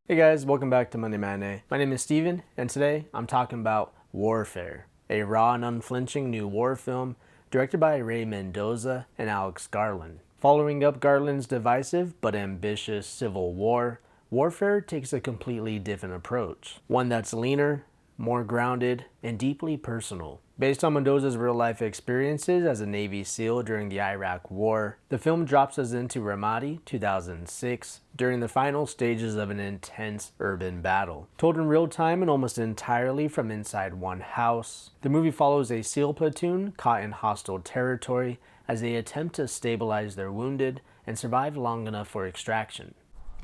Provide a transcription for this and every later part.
Hey guys, welcome back to Monday Matinee. My name is Steven, and today I'm talking about Warfare, a raw and unflinching new war film directed by Ray Mendoza and Alex Garland. Following up Garland's divisive but ambitious Civil War, Warfare takes a completely different approach, one that's leaner, more grounded, and deeply personal. Based on Mendoza's real-life experiences as a Navy SEAL during the Iraq War, the film drops us into Ramadi, 2006, during the final stages of an intense urban battle. Told in real time and almost entirely from inside one house, the movie follows a SEAL platoon caught in hostile territory as they attempt to stabilize their wounded and survive long enough for extraction.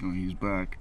Oh, he's back.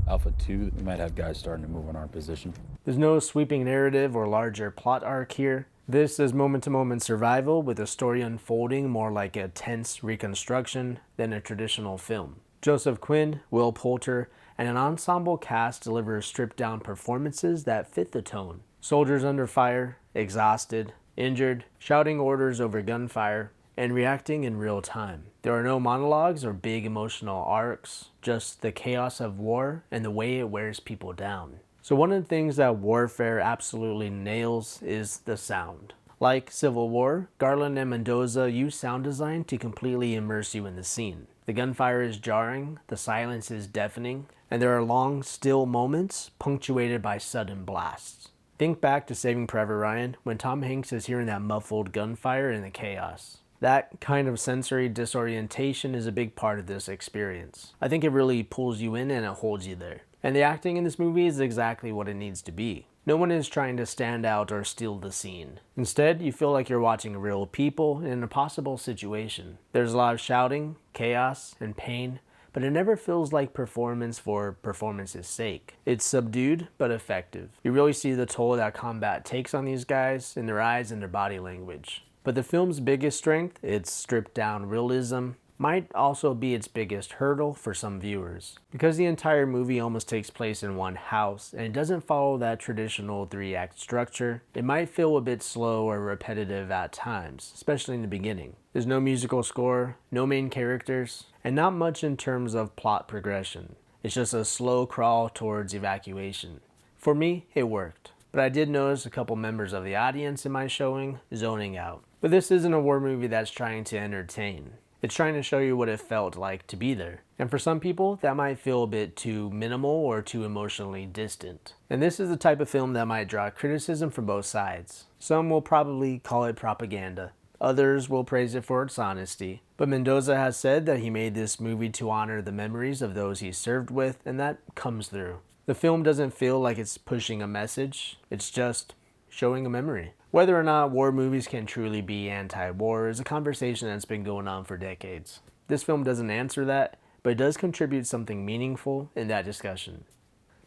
Alpha 2, we might have guys starting to move in our position. There's no sweeping narrative or larger plot arc here. This is moment-to-moment survival with a story unfolding more like a tense reconstruction than a traditional film. Joseph Quinn, Will Poulter, and an ensemble cast deliver stripped-down performances that fit the tone. Soldiers under fire, exhausted, injured, shouting orders over gunfire, and reacting in real time. There are no monologues or big emotional arcs, just the chaos of war and the way it wears people down. So one of the things that Warfare absolutely nails is the sound. Like Civil War, Garland and Mendoza use sound design to completely immerse you in the scene. The gunfire is jarring, the silence is deafening, and there are long, still moments punctuated by sudden blasts. Think back to Saving Private Ryan when Tom Hanks is hearing that muffled gunfire in the chaos. That kind of sensory disorientation is a big part of this experience. I think it really pulls you in and it holds you there. And the acting in this movie is exactly what it needs to be. No one is trying to stand out or steal the scene. Instead, you feel like you're watching real people in an impossible situation. There's a lot of shouting, chaos, and pain, but it never feels like performance for performance's sake. It's subdued but effective. You really see the toll that combat takes on these guys in their eyes and their body language. But the film's biggest strength, its stripped-down realism, might also be its biggest hurdle for some viewers. Because the entire movie almost takes place in one house, and it doesn't follow that traditional 3-act structure, it might feel a bit slow or repetitive at times, especially in the beginning. There's no musical score, no main characters, and not much in terms of plot progression. It's just a slow crawl towards evacuation. For me, it worked. But I did notice a couple members of the audience in my showing zoning out. But this isn't a war movie that's trying to entertain. It's trying to show you what it felt like to be there. And for some people, that might feel a bit too minimal or too emotionally distant. And this is the type of film that might draw criticism from both sides. Some will probably call it propaganda. Others will praise it for its honesty. But Mendoza has said that he made this movie to honor the memories of those he served with, and that comes through. The film doesn't feel like it's pushing a message, it's just showing a memory. Whether or not war movies can truly be anti-war is a conversation that's been going on for decades. This film doesn't answer that, but it does contribute something meaningful in that discussion.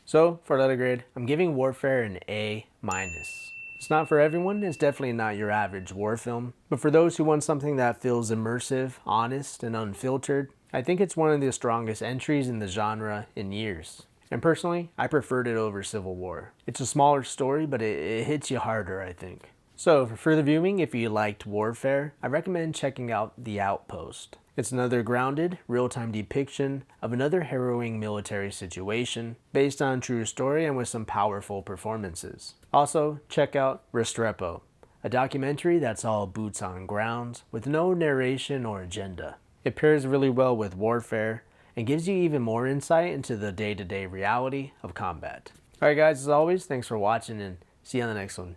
So, for letter grade, I'm giving Warfare an A-. It's not for everyone, it's definitely not your average war film, but for those who want something that feels immersive, honest, and unfiltered, I think it's one of the strongest entries in the genre in years. And personally, I preferred it over Civil War. It's a smaller story, but it hits you harder, I think. So, for further viewing, if you liked Warfare, I recommend checking out The Outpost. It's another grounded, real-time depiction of another harrowing military situation, based on a true story and with some powerful performances. Also, check out Restrepo, a documentary that's all boots on ground, with no narration or agenda. It pairs really well with Warfare, and gives you even more insight into the day-to-day reality of combat. Alright guys, as always, thanks for watching and see you on the next one.